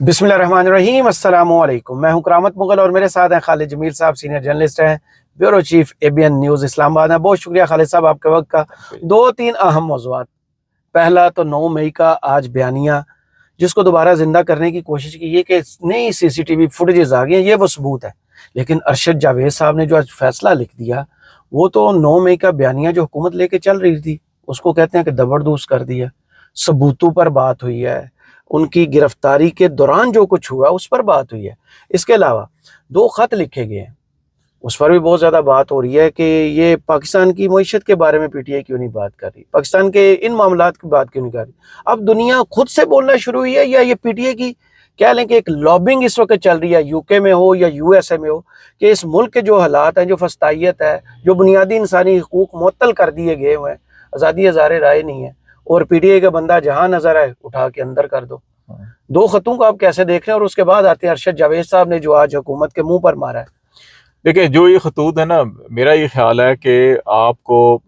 बिस्मिल्लाहिर्रहमानिर्रहीम, अस्सलामु अलैकुम। मैं हूं करामत मुगल और मेरे साथ हैं खालिद जमील साहब, सीनियर जर्नलिस्ट हैं, bureau chief ABN news Islamabad हैं। बहुत शुक्रिया खालिद साहब आपके वक्त का। दो तीन अहम मौज़ूआत। पहला तो 9 मई का आज बयानिया, जिसको दोबारा जिंदा करने की कोशिश की है कि नई सीसीटीवी फुटेजेस आ गई हैं, ये वो सबूत है। लेकिन अरशद जावेद साहब ने जो आज फैसला लिख दिया, वो तो 9 मई का बयानिया जो हुकूमत लेके चल रही थी उसको कहते हैं कि दबरदूस कर दिया। सबूतों पर बात हुई है, उनकी गिरफ्तारी के दौरान जो कुछ हुआ उस पर बात हुई है। इसके अलावा 2 खत लिखे गए हैं, उस पर भी बहुत ज़्यादा बात हो रही है कि ये पाकिस्तान की मईशत के बारे में पीटीआई क्यों नहीं बात कर रही, पाकिस्तान के इन मामलात की बात क्यों नहीं कर रही। अब दुनिया खुद से बोलना शुरू हुई है, या ये पीटीआई की कह लें कि एक लॉबिंग इस वक्त चल रही है, यूके में हो या यूएसए में हो, कि इस मुल्क के जो हालात हैं, जो फस्तायत है, जो बुनियादी इंसानी हकूक मुअत्तल कर दिए गए हुए हैं, आज़ादी हज़ारे राय नहीं है, और पीटीआई का बंदा जहां नजर आए उठा के अंदर कर दो। 2 खतों को आप कैसे देख रहे हैं? और उसके बाद आते हैं अरशद जावेद साहब ने जो आज हुकूमत के मुंह पर मारा है। देखिए, जो ये खतूत है ना, मेरा ये ख्याल है कि आपको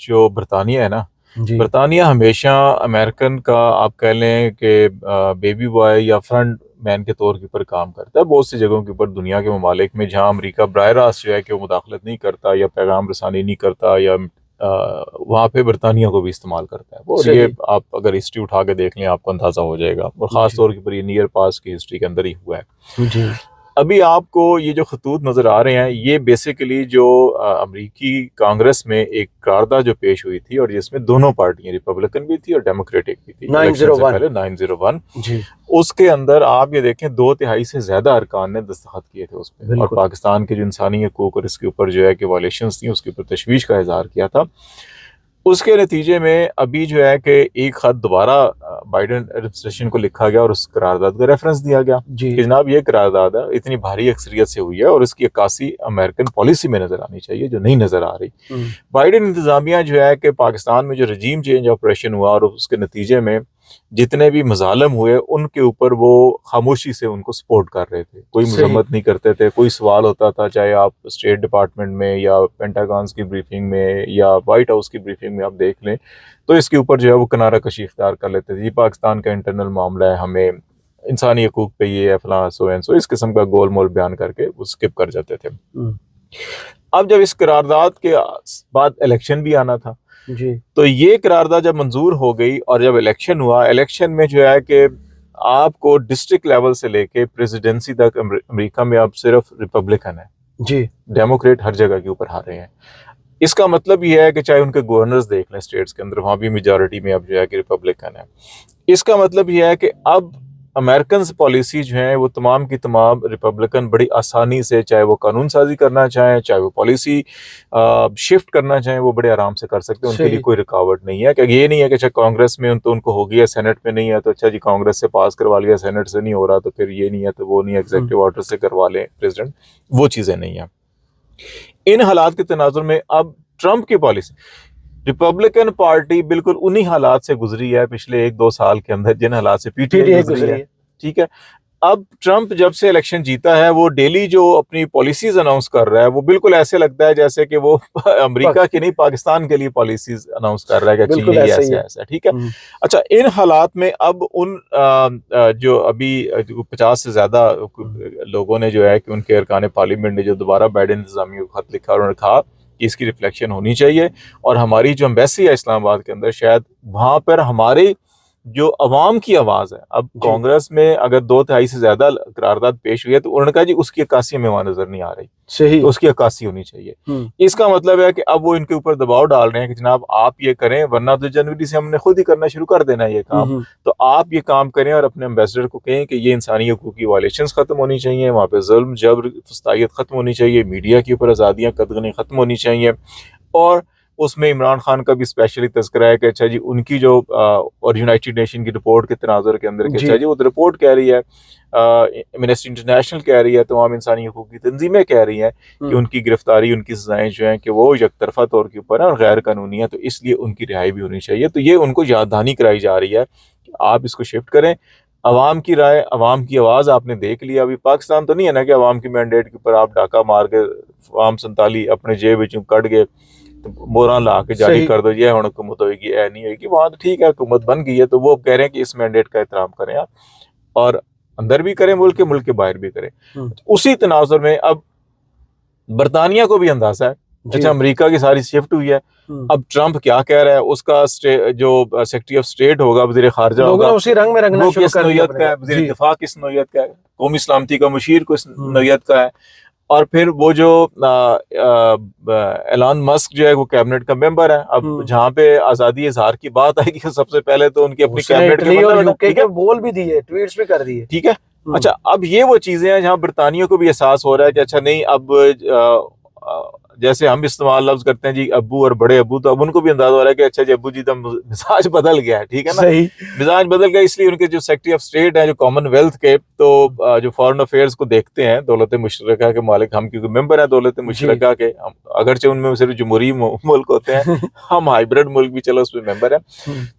जो बरतानिया है ना, बरतानिया हमेशा अमेरिकन का आप कह लें कि बेबी बॉय या फ्रंट मैन के तौर के ऊपर काम करता है बहुत सी जगहों के ऊपर दुनिया के ममालिक में, जहाँ अमेरिका बराह रास्त जो है कि वो मुदाखलत नहीं करता या पैगाम रसानी नहीं करता, या वहाँ पे बरतानिया को भी इस्तेमाल करता है। और ये आप अगर हिस्ट्री उठा के देख लें आपको अंदाज़ा हो जाएगा, और ख़ास तौर के ऊपर ये नियर पास की हिस्ट्री के अंदर ही हुआ है जी। अभी आपको ये जो खतूत नज़र आ रहे हैं, ये बेसिकली जो अमेरिकी कांग्रेस में एक करारदाद जो पेश हुई थी, और जिसमें दोनों पार्टियां, रिपब्लिकन भी थी और डेमोक्रेटिक भी थी, 901 जी। उसके अंदर आप ये देखें 2/3 से ज्यादा अरकान ने दस्तखत किए थे उस पर, और पाकिस्तान के जो इंसानी हकूक और इसके ऊपर जो है कि वायलेशंस थी उसके ऊपर तशवीश का इजहार किया था। उसके नतीजे में अभी जो है कि एक खत दोबारा बाइडेन एडमिनिस्ट्रेशन को लिखा गया और उस करारदाद का रेफरेंस दिया गया कि जनाब ये करारदाद है इतनी भारी अक्सरियत से हुई है और इसकी अक्कासी अमेरिकन पॉलिसी में नजर आनी चाहिए, जो नहीं नजर आ रही। बाइडेन इंतजामिया जो है कि पाकिस्तान में जो रजीम चेंज ऑपरेशन हुआ और उसके नतीजे में जितने भी मजालम हुए उनके ऊपर वो खामोशी से उनको सपोर्ट कर रहे थे, कोई मजम्मत नहीं करते थे। कोई सवाल होता था, चाहे आप स्टेट डिपार्टमेंट में या पेंटागन की ब्रीफिंग में या वाइट हाउस की ब्रीफिंग में आप देख लें, तो इसके ऊपर जो है वो किनारा कशी इख्तियार कर लेते थे। ये पाकिस्तान का इंटरनल मामला है, हमें इंसानी हकूक पे ये है, फलां सो एंड सो, इस किस्म का गोल मोल बयान करके वो स्किप कर जाते थे। अब जब इस करारदाद के बाद इलेक्शन भी आना था जी, तो ये करारदाद जब मंजूर हो गई और जब इलेक्शन हुआ, इलेक्शन में जो है कि आपको डिस्ट्रिक्ट लेवल से लेके प्रेसिडेंसी तक अमेरिका में अब सिर्फ रिपब्लिकन है जी, डेमोक्रेट हर जगह के ऊपर हारे हैं। इसका मतलब ये है कि चाहे उनके गवर्नर्स देख लें स्टेट्स के अंदर, वहां भी मेजॉरिटी में अब जो है कि रिपब्लिकन है। इसका मतलब ये है कि अब अमेरिकन पॉलिसी जो है वो तमाम की तमाम रिपब्लिकन बड़ी आसानी से, चाहे वो कानून साजी करना चाहें, चाहे वो पॉलिसी शिफ्ट करना चाहें, वो बड़े आराम से कर सकते हैं। उनके लिए कोई रुकावट नहीं है। कि ये नहीं है कि अच्छा कांग्रेस में तो उनको हो गया, सेनेट में नहीं है तो अच्छा जी कांग्रेस से पास करवा लिया, सेनेट से नहीं हो रहा तो फिर ये नहीं है तो वो नहीं, एग्जीक्यूटिव ऑर्डर से करवा लें प्रेसिडेंट, वो चीज़ें नहीं है। इन हालात के तनाजुर में अब ट्रंप की पॉलिसी, रिपब्लिकन पार्टी बिल्कुल उन्हीं हालात से गुजरी है पिछले 1-2 साल के अंदर जिन हालात से पीटीआई गुजरी है, ठीक है। अब ट्रंप जब से इलेक्शन जीता है वो डेली जो अपनी पॉलिसीज अनाउंस कर रहा है वो बिल्कुल ऐसे लगता है जैसे कि वो अमेरिका की नहीं पाकिस्तान के लिए पॉलिसीज अनाउंस कर रहा है कि ये ऐसा, ठीक है। अच्छा, इन हालात में अब उन जो अभी 50 से ज्यादा लोगों ने जो है कि उनके अरकान पार्लियामेंट ने जो दोबारा बाइडेन इंतजामिया को खत लिखा, उन्होंने कहा कि इसकी रिफ्लेक्शन होनी चाहिए, और हमारी जो एम्बेसी है इस्लामाबाद के अंदर, शायद वहां पर हमारी जो अवाम की आवाज है, अब कांग्रेस में अगर 2/3 से ज्यादा करारदाद पेश हुई है तो उन्होंने कहा जी उसकी अक्कासी हमें वहां नजर नहीं आ रही, सही, तो उसकी अक्कासी होनी चाहिए। इसका मतलब है कि अब वो इनके ऊपर दबाव डाल रहे हैं कि जनाब आप ये करें, वरना तो जनवरी से हमने खुद ही करना शुरू कर देना है ये काम, तो आप ये काम करें और अपने एम्बेसडर को कहें कि ये इंसानी हकूक की वायलेशंस खत्म होनी चाहिए, वहाँ पे जुल्म जबर फस्तायत खत्म होनी चाहिए, मीडिया के ऊपर आज़ादियाँ कदगनी खत्म होनी चाहिए। और उसमें इमरान खान का भी स्पेशली तज़किरा है कि अच्छा जी उनकी जो और यूनाइटेड नेशन की रिपोर्ट के तनाजुर के अंदर अच्छा जी वो तो रिपोर्ट कह रही है, एमनेस्टी इंटरनेशनल कह रही है, तमाम इंसानी हकूक की तंजीमें कह रही हैं कि उनकी गिरफ्तारी, उनकी सजाएं जो हैं कि वो यकतरफा तौर के ऊपर है और गैर कानूनी है, तो इसलिए उनकी रिहाई भी होनी चाहिए। तो ये उनको याद दहानी कराई जा रही है कि आप इसको शिफ्ट करें। अवाम की राय, अवाम की आवाज़ आपने देख लिया। अभी पाकिस्तान तो नहीं है ना कि अवाम की मैंडेट के ऊपर आप डाका मार के आम 47 अपने जेब विचों कट गए मोहरा ला के जारी कर दो, ये हुकूमत होगी, नहीं होगी। वहाँ तो ठीक है हुकूमत बन गई है, तो वो कह रहे हैं कि इस मैंडेट का एहतराम करें आप, और अंदर भी करे मुल्क के बाहर भी करे। उसी तनाजुर में अब बरतानिया को भी अंदाजा है, अच्छा अमेरिका की सारी शिफ्ट हुई है, अब ट्रंप क्या कह रहा है, उसका जो सेक्रेटरी ऑफ स्टेट होगा, वज़ीर खारजा होगा, उसी रंग में रंगना वो शुरू किस नौयत का है, वज़ीर दिफा किस नौयत का है, कौमी सलामती का मुशीर किस नौयत का है, और फिर वो जो एलन मस्क जो है वो कैबिनेट का मेंबर है। अब जहाँ पे आजादी इजहार की बात आएगी सबसे पहले तो उनकी अपनी कैबिनेट के बोल भी दिए, ट्वीट्स भी कर दिए, ठीक है। अच्छा, अब ये वो चीजें हैं जहाँ बरतानिया को भी एहसास हो रहा है कि अच्छा नहीं, अब जैसे हम इस्तेमाल लफ्ज करते हैं जी अब्बू और बड़े अब्बू, तो अब उनको भी अंदाजा हो रहा है कि अच्छा जी अब्बू जी तो मिजाज बदल गया है, ठीक है ना, मिजाज बदल गया। इसलिए उनके जो सेक्रेटरी ऑफ स्टेट है, जो कॉमनवेल्थ के, तो जो फॉरेन अफेयर्स को देखते हैं, दौलत मुशतरका के मालिक हम, क्योंकि मेंबर हैं दौलत मुशतरका के, अगरचे उनमें सिर्फ जमहूरी मुल्क होते हैं, हम हाइब्रिड मुल्क भी चलो उसमें मेंबर है,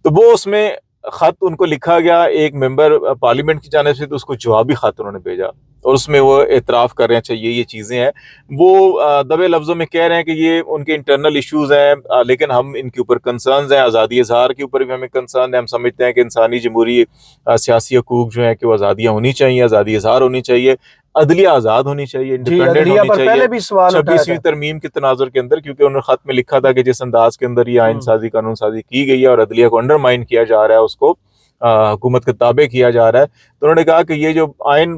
तो वो उसमें खत उनको लिखा गया एक मेंबर पार्लियामेंट की जानिब से, तो उसको जवाबी खत उन्होंने भेजा और उसमें वो एतराफ़ कर रहे हैं अच्छा ये चीज़ें हैं, वो दबे लफ्ज़ों में कह रहे हैं कि ये उनके इंटरनल इश्यूज़ हैं, लेकिन हम इनके ऊपर कंसर्न्स हैं, आज़ादी इज़हार के ऊपर भी हमें कंसर्न है, हम समझते हैं कि इंसानी जमहूरी सियासी हकूक़ जो है कि वो आज़ादियाँ होनी चाहिए, आज़ादी इज़हार होनी चाहिए, अदलिया आज़ाद होनी चाहिए, इंडिपेंडेंट होनी चाहिए 26वीं तरमीम के तनाजुर के अंदर, क्योंकि उन्होंने खत में लिखा था कि जिस अंदाज के अंदर ये आइन साजी कानून साजी की गई है और अदलिया को अंडरमाइन किया जा रहा है, उसको हुकूमत के ताबे किया जा रहा है, तो उन्होंने कहा कि ये जो आइन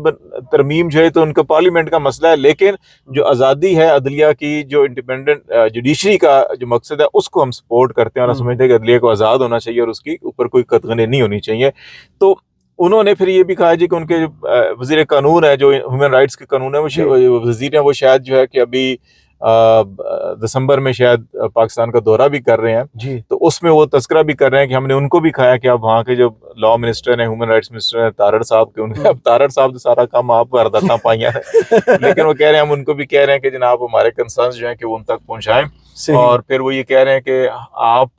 तरमीम जो है तो उनका पार्लियामेंट का मसला है, लेकिन जो आज़ादी है अदलिया की, जो इंडिपेंडेंट जुडिशरी का जो मकसद है उसको हम सपोर्ट करते हैं और समझते हैं कि अदलिया को आज़ाद होना चाहिए और उसकी ऊपर कोई कतगने नहीं होनी चाहिए। तो उन्होंने फिर ये भी कहा जी कि उनके वज़ीर कानून है, जो ह्यूमन राइट्स के कानून है, वो वज़ीर हैं, वो शायद जो है कि अभी दिसंबर में शायद पाकिस्तान का दौरा भी कर रहे हैं जी, तो उसमें वो तस्करा भी कर रहे हैं कि हमने उनको भी कहा कि अब वहाँ के जो लॉ मिनिस्टर हैं, ह्यूमन राइट्स मिनिस्टर हैं तारड़ साहब के, उनके अब तारड़ साहब तो सारा काम आप वारदात पाइया है लेकिन वो कह रहे हैं, हम उनको भी कह रहे हैं कि जनाब हमारे कंसर्न्स जो हैं कि वो उन तक पहुँचाएं, और फिर वो ये कह रहे हैं कि आप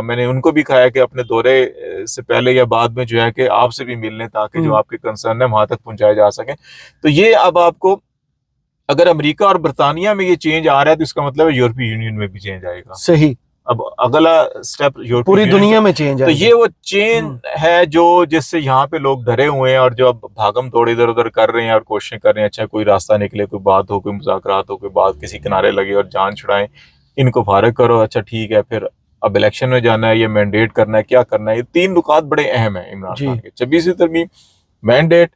मैंने उनको भी कहा कि अपने दौरे से पहले या बाद में जो है कि आपसे भी मिल लें, ताकि जो आपके कंसर्न है वहाँ तक पहुँचाए जा सकें। तो ये अब आपको अगर अमेरिका और बरतानिया में ये चेंज आ रहा है तो इसका मतलब है यूरोपीय यूनियन में भी चेंज आएगा। सही, अब अगला स्टेप पूरी दुनिया में चेंज तो ये वो चेंज है जो जिससे यहाँ पे लोग डरे हुए हैं और जो अब भागम दौड़ इधर उधर कर रहे हैं और कोशिशें कर रहे हैं, अच्छा कोई रास्ता निकले, कोई बात हो, कोई मुज़ाकरात हो, कोई बात किसी किनारे लगे और जान छुड़ाएं, इनको फारिग करो, अच्छा ठीक है, फिर अब इलेक्शन में जाना है, ये मैंडेट करना है, क्या करना है, ये तीन नुकात बड़े अहम है इमरान खान के। 26वीं तरमीम, मैंडेट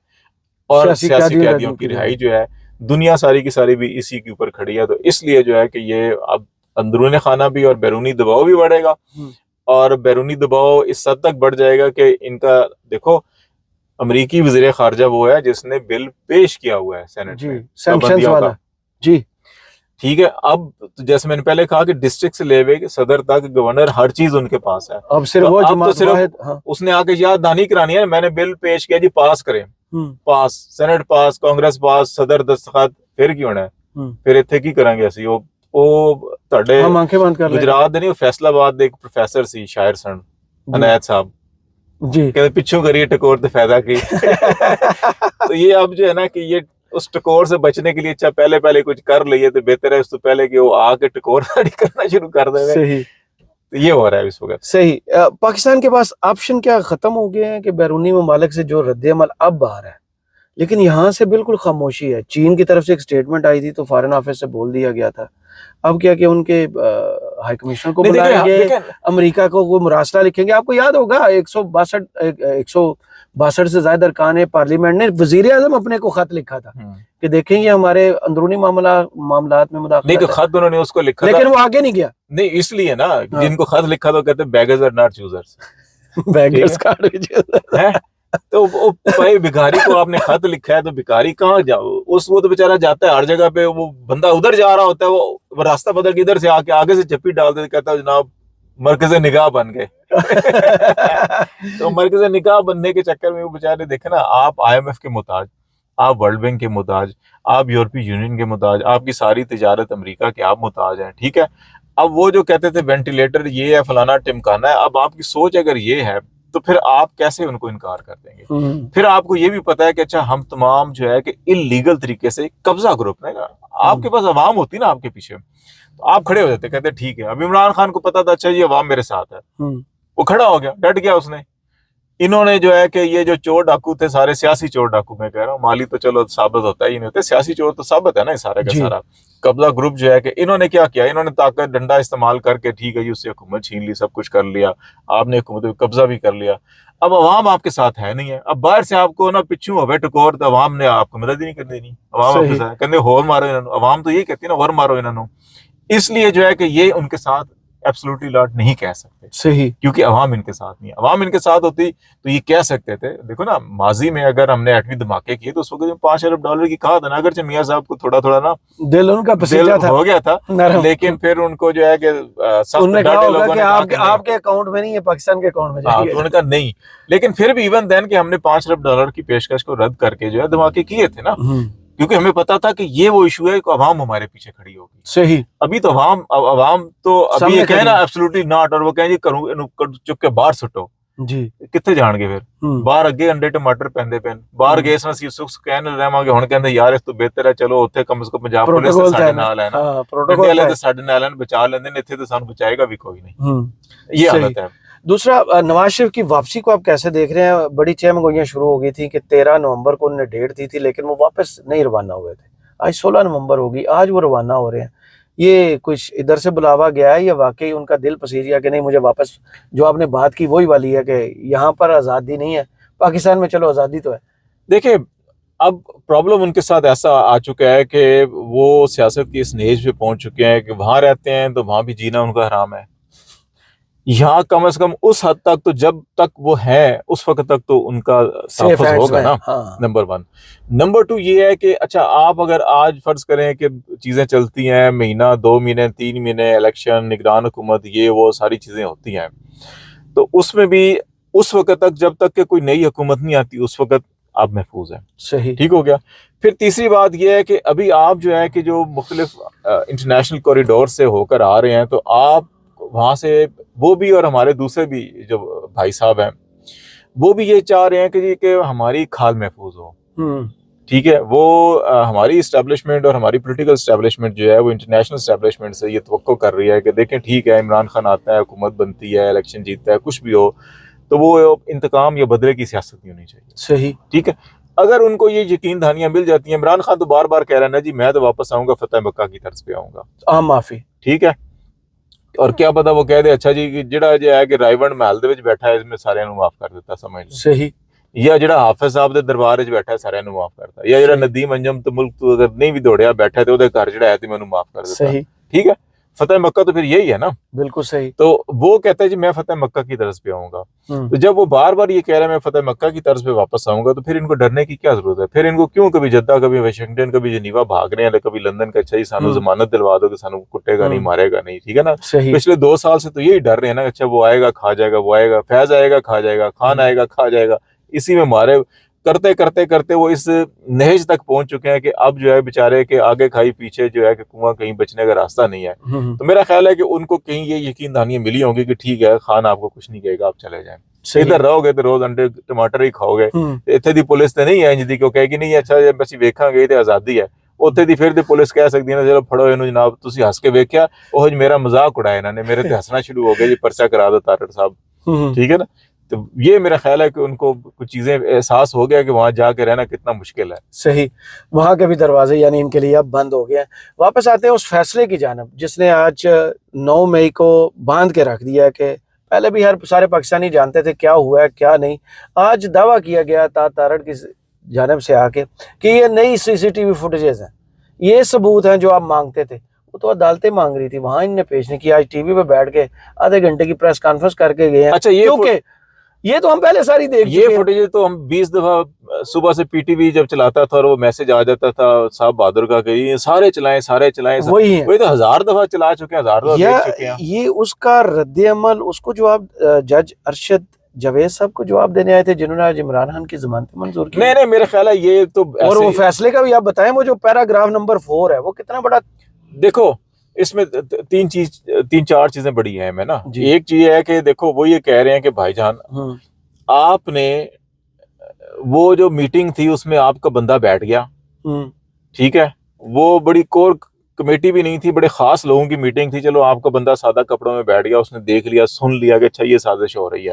और सियासी कैदियों की रिहाई जो है, दुनिया सारी की सारी भी इसी के ऊपर खड़ी है। तो इसलिए जो है कि ये अब अंदरूनी खाना भी और बैरूनी दबाव भी बढ़ेगा, और बैरूनी दबाव इस हद तक बढ़ जाएगा कि इनका देखो, अमेरिकी वज़ीर खारजा वो है जिसने बिल पेश किया हुआ है सेनेट में सैंक्शंस वाला जी, ठीक है। अब तो जैसे मैंने पहले कहा कि डिस्ट्रिक्ट से लेवे सदर तक गवर्नर हर चीज उनके पास है, अब सिर्फ तो वो अब तो सिर्फ उसने आके याद दहानी करानी है, मैंने बिल पेश किया जी, पास करें, पास, सेनेट पास, कांग्रेस पास, सदर दस्तखत, फिर क्यों है, फिर इत्थे की करेंगे ਅਸੀਂ ਉਹ ਤੁਹਾਡੇ गुजरात ਦੇ ਨਹੀਂ फैसलाबाद ਦੇ ਇੱਕ प्रोफेसर ਸੀ शायर सन अनायत साहब जी, कहते पिछू करिए टकोर तो फायदा की तो ये अब जो है ना कि ये उस टकोर से बचने के लिए अच्छा पहले कुछ कर लिए तो बेहतर है, उससे पहले कि वो आके टकोर करना शुरू कर देगा। सही, तो ये हो रहा है इस वक्त। सही, पाकिस्तान के पास ऑप्शन क्या खत्म हो गए हैं कि बैरूनी ममालिक से जो रद्द-ए-अमल अब आ रहा है, लेकिन यहाँ से बिल्कुल खामोशी है। चीन की तरफ से एक स्टेटमेंट आई थी तो फॉरेन ऑफिस से बोल दिया गया था, अब क्या कि उनके हाई कमिश्नर को बुलाएंगे, अमेरिका को वो मुरासला लिखेंगे। आपको याद होगा 162 से ज्यादा अरकान पार्लियामेंट ने वजीर आजम अपने को खत लिखा था कि देखेंगे हमारे अंदरूनी मामलात में मुदाखलत। नहीं तो खत उन्होंने उसको लिखा, लेकिन वो आगे नहीं गया। नहीं इसलिए ना, जिनको खत लिखा तो कहते beggars are not choosers, beggars का तो वो भाई भिखारी को आपने खत लिखा है तो भिखारी कहाँ जाओ, वो तो बेचारा जाता है हर जगह पे, वो बंदा उधर जा रहा होता है, वो रास्ता बदल के इधर से आके आगे से चप्पी डालते, कहता है जनाब मरकज़ निगाह बन गए तो मरकज़ निगाह बनने के चक्कर में वो बेचारे देखे ना, आप IMF के मुताज, आप वर्ल्ड बैंक के मुताज, आप यूरोपीय यूनियन के मुताज, आपकी सारी तिजारत अमेरिका के आप मुताज हैं, ठीक है। अब वो जो कहते थे वेंटिलेटर ये है, फलाना टिमकाना है, अब आपकी सोच अगर ये है तो फिर आप कैसे उनको इनकार कर देंगे। फिर आपको ये भी पता है कि अच्छा हम तमाम जो है कि इलीगल तरीके से कब्जा ग्रुप है, आपके पास अवाम होती ना आपके पीछे, तो आप खड़े हो जाते, कहते ठीक है। अब इमरान खान को पता था अच्छा ये अवाम मेरे साथ है, वो खड़ा हो गया, डट गया उसने, इन्होंने जो है कि ये जो चोर डाकू थे सारे सियासी चोर डाकू, मैं कह रहा हूँ, माली तो चलो साबित होता ही नहीं होते, सियासी चोर तो साबित है ना, सारा का जी। सारा कब्जा ग्रुप जो है कि इन्होंने क्या किया, इन्होंने ताकत डंडा इस्तेमाल करके ठीक है जी उससे हुकूमत छीन ली, सब कुछ कर लिया, आपने हुकूमत पे कब्जा भी कर लिया। अब अवाम आपके साथ है नहीं है, अब बाहर से आपको ना पिछू होवे टकोर तो अवाम ने आपको मदद ही नहीं कर देनी, अवाम आपके सही। साथ कहते होर मारो इन्होंने, अवाम तो यही कहती है ना वर मारो इन्होंने। इसलिए जो है कि ये उनके साथ एब्सोल्युटली लॉट नहीं कह सकते, सही। क्योंकि अवाम इनके साथ नहीं है। अवाम इनके साथ होती तो ये कह सकते थे, देखो ना माजी में अगर हमने एटमी धमाके किए तो उस वक्त $5 अरब की कहा था ना, अगर मियां साहब को थोड़ा थोड़ा ना दिल उनका दिल पसीजा था, हो गया था, नरम। लेकिन फिर उनको जो है कि सख्त उनने कहा डाटे होगा लोगों कि ने कहा कि नहीं। आपके अकाउंट में नहीं है, पाकिस्तान के अकाउंट में हाँ, जाएंगे। तो उन्होंने कहा नहीं, लेकिन फिर भी इवन देन कि हमने $5 अरब की पेशकश को रद्द करके जो है धमाके किए थे ना, क्योंकि हमें पता था कि ये वो इशू है कि अवाम हमारे पीछे खड़ी होगी। सही। अभी तो अवाम तो अभी सामने ये कहे खड़ी ना है। एब्सोल्युटली नॉट, और वो कहें जी करूं चुप के बाहर सुटो, जी। कितने जाणगे फिर बाहर ਅੱਗੇ अंडे टमाटर ਪੈਂਦੇ ਪੈਣ ਬਾਹਰ ਗਏ ਸਾਂ ਅਸੀਂ ਸੁਖ ਕਹਿਣ ਰਹਾਂਗੇ, ਹੁਣ ਕਹਿੰਦੇ ਯਾਰ ਇਸ ਤੋਂ ਬਿਹਤਰ ਹੈ ਚਲੋ ਉੱਥੇ ਕਮ ਸੇ ਕਮ ਪੰਜਾਬ ਪੁਲਿਸ ਤੇ ਸਾਡੇ ਨਾਲ ਹੈ ਨਾ, ਇੰਡੀਆ ਵਾਲੇ ਤੇ ਸਾਡੇ ਨਾਲ ਹਨ, ਬਚਾ ਲੈਂਦੇ ਨੇ, ਇੱਥੇ ਤੇ ਸਾਨੂੰ ਬਚਾਏਗਾ ਵੀ ਕੋਈ नहीं, ये हालत है। दूसरा, नवाज शरीफ की वापसी को आप कैसे देख रहे हैं? बड़ी चहमगोइयां शुरू हो गई थी कि 13 नवंबर को उन्होंने डेट दी थी, लेकिन वो वापस नहीं रवाना हुए थे। आज 16 नवंबर होगी, आज वो रवाना हो रहे हैं। ये कुछ इधर से बुलावा गया है या वाकई उनका दिल पसीज गया कि नहीं, मुझे वापस, जो आपने बात की वही वाली है कि यहाँ पर आज़ादी नहीं है, पाकिस्तान में चलो आज़ादी तो है? देखिए, अब प्रॉब्लम उनके साथ ऐसा आ चुका है कि वो सियासत की इस नेज पे पहुंच चुके हैं कि वहां रहते हैं तो वहां भी जीना उनका हराम है, यहाँ कम से कम उस हद तक तो जब तक वो है उस वक्त तक तो उनका तहफ़्फ़ुज़ होगा ना। हाँ। नंबर 1। नंबर 2 ये है कि अच्छा आप अगर आज फर्ज करें कि चीजें चलती हैं, महीना 2 महीने 3 महीने, इलेक्शन, निगरान हुकूमत, ये वो सारी चीजें होती हैं, तो उसमें भी उस वक्त तक जब तक कि कोई नई हुकूमत नहीं आती उस वक्त आप महफूज हैं। सही। ठीक हो गया। फिर तीसरी बात यह है कि अभी आप जो है कि जो मुख्तलिफ इंटरनेशनल कॉरिडोर से होकर आ रहे हैं, तो आप वहां से, वो भी और हमारे दूसरे भी जो भाई साहब हैं वो भी ये चाह रहे हैं कि जी कि हमारी खाल महफूज हो। ठीक है, वो हमारी इस्टेब्लिशमेंट और हमारी पॉलिटिकल इस्टेब्लिशमेंट जो है वो इंटरनेशनल इस्टेब्लिशमेंट से ये तवक्को कर रही है कि देखें ठीक है, इमरान खान आता है, हुकूमत बनती है, इलेक्शन जीतता है, कुछ भी हो, तो वो इंतकाम या बदले की सियासत नहीं होनी चाहिए। सही। ठीक है, अगर उनको ये यकीन दहानियां मिल जाती हैं, इमरान खान तो बार बार कह रहा है ना जी मैं तो वापस आऊंगा, फतेह मक्का की तर्ज पे आऊंगा, आम माफी। ठीक है, और क्या पता वो कह दे अच्छा जी कि जिहड़ा जो है कि रायवंड महल दे विच बैठा है इसमें सारे माफ कर देता, समझ लो। सही। या जिहड़ा हाफिज साहब दे दरबार विच बैठा है सारे माफ करता, या जिहड़ा नदीम अंजम तो मुल्क तो अगर नहीं भी दौड़िया बैठा है तो घर जिहड़ा है तो मैं माफ कर देता। सही। ठीक है, फतेह मक्का तो फिर यही है ना। बिल्कुल सही। तो वो कहता है जी मैं फतेह मक्का की तरफ पे आऊंगा, तो जब वो बार बार ये कह रहा है मैं फतेह मक्का की तरफ पे वापस आऊंगा, तो फिर इनको डरने की क्या जरूरत है? फिर इनको क्यों कभी जद्दा, कभी वाशिंगटन, कभी जिनीवा भाग रहे हैं, कभी लंदन का, अच्छा जी सानू जमानत दिलवा दो कि सानू कुटेगा नहीं, मारेगा नहीं, ठीक है ना। पिछले 2 साल से तो यही डर रहे हैं ना, अच्छा वो आएगा खा जाएगा, वो आएगा, फैज आएगा खा जाएगा, खान आएगा खा जाएगा, इसी में मारे करते करते करते वो इस नहज तक पहुंच चुके हैं कि अब जो है बेचारे के आगे खाई पीछे जो है कि कुआं, कहीं बचने का रास्ता नहीं है। तो मेरा ख्याल है कि उनको कहीं ये यकीन दहानियां मिली होंगी कि ठीक है खान आपको कुछ नहीं कहेगा, आप चले जाएं, इधर रहोगे तो रोज अंडे टमाटर ही खाओगे, इत्थे दी पुलिस तो नहीं है जिंदी को कहेगी नहीं अच्छा जब ਅਸੀਂ ਵੇਖਾਂਗੇ ਤੇ ਆਜ਼ਾਦੀ ਹੈ, ਉੱਥੇ ਦੀ ਫਿਰ ਦੀ ਪੁਲਿਸ ਕਹਿ ਸਕਦੀ ਹੈ ਨਾ ਚਲੋ ਫੜੋ ਇਹਨੂੰ ਜਨਾਬ, ਤੁਸੀਂ ਹੱਸ ਕੇ ਵੇਖਿਆ, ਉਹ ਮੇਰਾ ਮਜ਼ਾਕ ਉਡਾਇਆ ਇਹਨਾਂ ਨੇ, ਮੇਰੇ ਤੇ ਹੱਸਣਾ शुरू हो गया जी, पर्चा करा दो तारड़ साहब, ठीक है ना। तो ये मेरा ख्याल है कि उनको कुछ चीजें एहसास हो गया कि वहां जाके रहना कितना मुश्किल है। सही। वहां के भी दरवाजे यानी इनके लिए अब बंद हो गए हैं। वापस आते हैं उस फैसले की जानिब जिसने आज 9 मई को बांध के रख दिया कि पहले भी हर सारे पाकिस्तानी जानते थे क्या हुआ है क्या नहीं। आज दावा किया गया तारड़ की जानिब से आके कि ये नई CCTV फुटेजेस हैं, ये सबूत हैं जो आप मांगते थे। वो तो अदालतें मांग रही थी, वहां इनने पेश नहीं किया। आज टीवी पे बैठ के आधे घंटे की प्रेस कॉन्फ्रेंस करके गए हैं। अच्छा, ये तो हम पहले सारी देख ये फुटेज तो हम 20 दफा सुबह से PTV जब चलाता था और वो मैसेज आ जाता था साहब बहादुर का कि ये सारे चलाएं वही तो 1000 दफा चला चुके हैं, 1000 दफा देख चुके हैं। ये उसका रद्द-ए-अमल, उसको जवाब जज अरशद जावेद साहब को जवाब देने आए थे जिन्होंने आज इमरान खान की जमानत मंजूर की। नहीं मेरा ख्याल है ये तो और वो फैसले का भी आप बताएं, वो जो पैराग्राफ नंबर 4 है वो कितना बड़ा। देखो इसमें 3-4 चीजें बड़ी हैं मैं ना। एक चीज है कि देखो वो ये कह रहे हैं कि भाईजान आपने वो जो मीटिंग थी उसमें आपका बंदा बैठ गया, ठीक है, वो बड़ी कोर कमेटी भी नहीं थी, बड़े खास लोगों की मीटिंग थी। चलो आपका बंदा सादा कपड़ों में बैठ गया, उसने देख लिया, सुन लिया कि अच्छा ये साजिश हो रही है,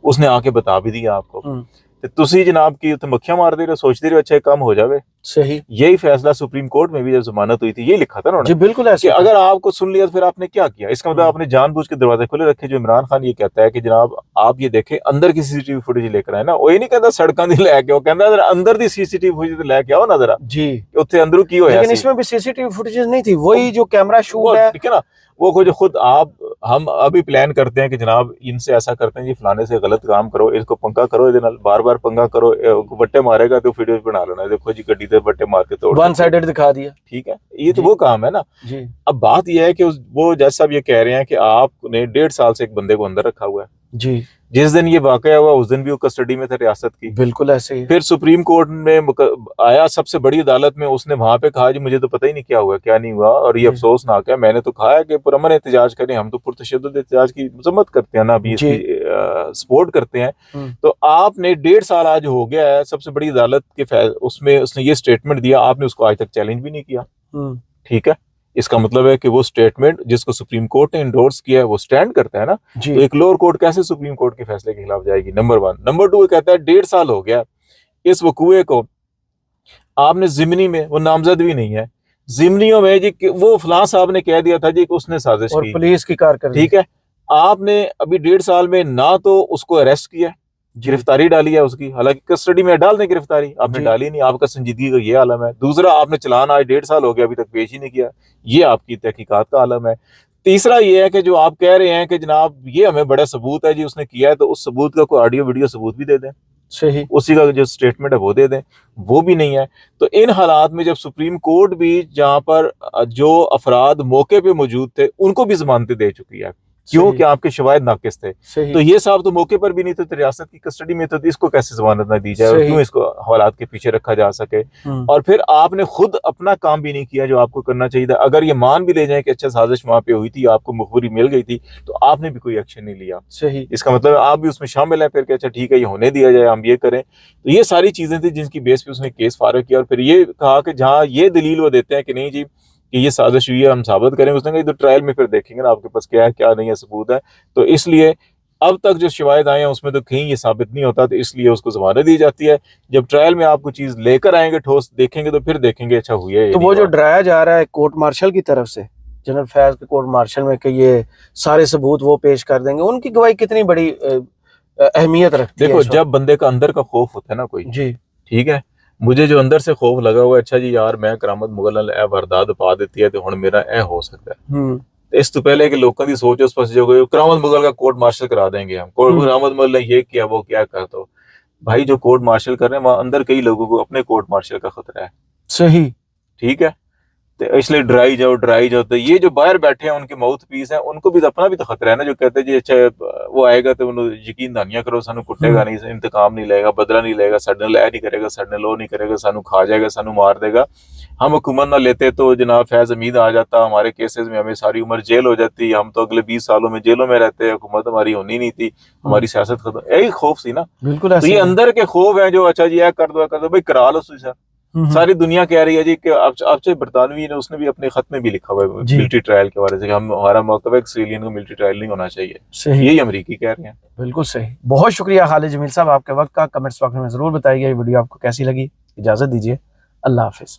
उसने आके बता भी दिया आपको। ਤੇ ਤੁਸੀਂ जनाब की ਉੱਥੇ मक्खियां मारते रहे, सोचते रहे अच्छा काम हो जावे। सही, यही फैसला सुप्रीम कोर्ट में भी जब जमानत हुई थी ये लिखा था उन्होंने। जी बिल्कुल ऐसे कि अगर आपको सुन लिया तो फिर आपने क्या किया, इसका मतलब आपने जानबूझ के दरवाजे खुले रखे। जो इमरान खान ये कहता है कि जनाब आप ये देखें अंदर की सीसीटीवी फुटेज लेकर आए ना, वो ये नहीं कहता सड़कों दी लैके, वो कहता जरा अंदर दी सीसीटीवी फुटेज लेके आओ ना जरा जी, उत्थे अंदरों की होया। लेकिन इसमें भी सीसीटीवी फुटेजेस नहीं थी, वही जो कैमरा शूट है, ठीक है ना, वो खुद आप हम अभी प्लान करते हैं कि जनाब इनसे ऐसा करते हैं जी, फलाने से गलत काम करो, इसको पंगा करो, बार बार पंगा करो, बट्टे मारेगा तो वीडियो बना लेना, देखो जी गड्डी से बट्टे मार के तोड़, वन साइडेड दिखा दिया। ठीक है, ये तो वो काम है ना जी। अब बात यह है कि वो जज साहब ये कह रहे हैं कि आपने 1.5 साल से एक बंदे को अंदर रखा हुआ है जी। जिस दिन ये वाकया हुआ उस दिन भी वो कस्टडी में था रियासत की। बिल्कुल ऐसे ही। फिर सुप्रीम कोर्ट में आया सबसे बड़ी अदालत में, उसने वहां पे कहा जी मुझे तो पता ही नहीं क्या हुआ क्या नहीं हुआ, और ये अफसोसनाक है। मैंने तो कहा है कि पुरअमन एहतजाज करें, हम तो पुरतशद्दुद एहतजाज की मजम्मत करते हैं ना, अभी इसकी सपोर्ट करते हैं। तो आपने 1.5 साल आज हो गया है, सबसे बड़ी अदालत के उसमें उसने ये स्टेटमेंट दिया, आपने उसको आज तक चैलेंज भी नहीं किया। ठीक है, इसका मतलब है कि वो स्टेटमेंट जिसको सुप्रीम कोर्ट ने इंडोर्स किया है वो स्टैंड करता है ना। तो एक लोअर कोर्ट कैसे सुप्रीम कोर्ट के फैसले के खिलाफ जाएगी, नंबर 1। नंबर 2 कहता है 1.5 साल हो गया इस वकूए को, आपने जिमनी में, वो नामजद भी नहीं है, जिमनियों में जी वो फलां साहब ने कह दिया था जी कि उसने साजिश की, पुलिस की कारकर्दगी, ठीक है, आपने अभी 1.5 साल में ना तो उसको अरेस्ट किया, गिरफ्तारी डाली है उसकी, हालांकि कस्टडी में डाल दें गिरफ्तारी, आपने डाली नहीं, आपका संजीदगी का ये आलम है। दूसरा, आपने चलान आज 1.5 साल हो गया अभी तक पेश ही नहीं किया, ये आपकी तहकीकात का आलम है। तीसरा ये है कि जो आप कह रहे हैं कि जनाब ये हमें बड़ा सबूत है जी उसने किया है, तो उस सबूत का कोई ऑडियो वीडियो सबूत भी दे दें, सही, उसी का जो स्टेटमेंट है वो दे दें, वो भी नहीं है। तो इन हालात में जब सुप्रीम कोर्ट भी जहां पर जो अफराद मौके पे मौजूद थे उनको भी जमानतें दे चुकी है, क्यों कि आपके शवाहिद नाकिस थे, तो ये साहब तो मौके पर भी नहीं थे, तो रियासत की कस्टडी में, तो इसको कैसे जमानत ना दी जाए और क्यों इसको हवालात के पीछे रखा जा सके। और फिर आपने खुद अपना काम भी नहीं किया जो आपको करना चाहिए था। अगर ये मान भी ले जाए कि अच्छा साजिश वहां पे हुई थी, आपको मुखबरी मिल गई थी, तो आपने भी कोई एक्शन नहीं लिया। सही, इसका मतलब आप भी उसमें शामिल है फिर कि अच्छा ठीक है ये होने दिया जाए, हम ये करें। तो ये सारी चीजें थी जिनकी बेस पे उसने केस फारग किया, और फिर ये कहा कि जहाँ ये दलील वो देते हैं कि नहीं जी कि ये साजिश हुई है, हम साबित करेंगे, उसने कहा तो ट्रायल में फिर देखेंगे ना आपके पास क्या है क्या नहीं है सबूत है। तो इसलिए अब तक जो शवाहिद आए हैं उसमें तो कहीं ये साबित नहीं होता, तो इसलिए उसको जमानत दी जाती है। जब ट्रायल में आपको चीज लेकर आएंगे ठोस देखेंगे तो फिर देखेंगे अच्छा हुई है। तो वो जो डराया जा रहा है कोर्ट मार्शल की तरफ से, जनरल फैज के कोर्ट मार्शल में, कि ये सारे सबूत वो पेश कर देंगे, उनकी गवाही कितनी बड़ी अहमियत रखती है? देखो जब बंदे का अंदर का खौफ होता है ना कोई जी, ठीक है, मुझे जो अंदर से खौफ लगा हुआ है अच्छा जी यार मैं करामत मुगल ए वारदात पा देती है तो हुण मेरा ए हो सकता है, तो इस तो पहले कि लोगों की सोच उस पास जो करामत मुगल का कोर्ट मार्शल करा देंगे हम, करामत मुगल ने ये किया वो क्या कर, तो भाई जो कोर्ट मार्शल कर रहे हैं वहां अंदर कई लोगों को अपने कोर्ट मार्शल का खतरा है। सही, ठीक है, तो इसलिए डराई जाओ। तो ये जो बाहर बैठे हैं उनके माउथ पीस हैं, उनको भी तो अपना भी तो खतरा है ना, जो कहते हैं जी अच्छा वो आएगा तो उन्होंने यकीन दानिया करो, सानू कुटेगा नहीं, इंतकाम नहीं लेगा, बदला नहीं लेगा, साडे लै नहीं करेगा, साडे लो नहीं करेगा, सानू खा जाएगा, सानू मार देगा। हम हुकूमत ना लेते तो जनाब फैज हमीद आ जाता, हमारे केसेस में हमें सारी उम्र जेल हो जाती, हम तो अगले 20 सालों में जेलों में रहते, हुकूमत हमारी होनी नहीं थी, हमारी सियासत खत्म, यही खौफ थी ना। बिल्कुल। तो ये अंदर के खौफ है जो अच्छा जी कर दो भाई करा लो सर। सारी दुनिया कह रही है जी कि अब चाहे बरतानवी ने उसने भी अपने खत में भी लिखा हुआ है मिलिट्री ट्रायल के बारे में, हम हमारा मौक़िफ़ है सिविलियन को मिलिट्री ट्रायल नहीं होना चाहिए, यही अमेरिकी कह रहे हैं। बिल्कुल सही। बहुत शुक्रिया खालिद जमील साहब आपके वक्त का। कमेंट्स बॉक्स में जरूर बताइए ये वीडियो आपको कैसी लगी। इजाजत दीजिए, अल्लाह हाफिज।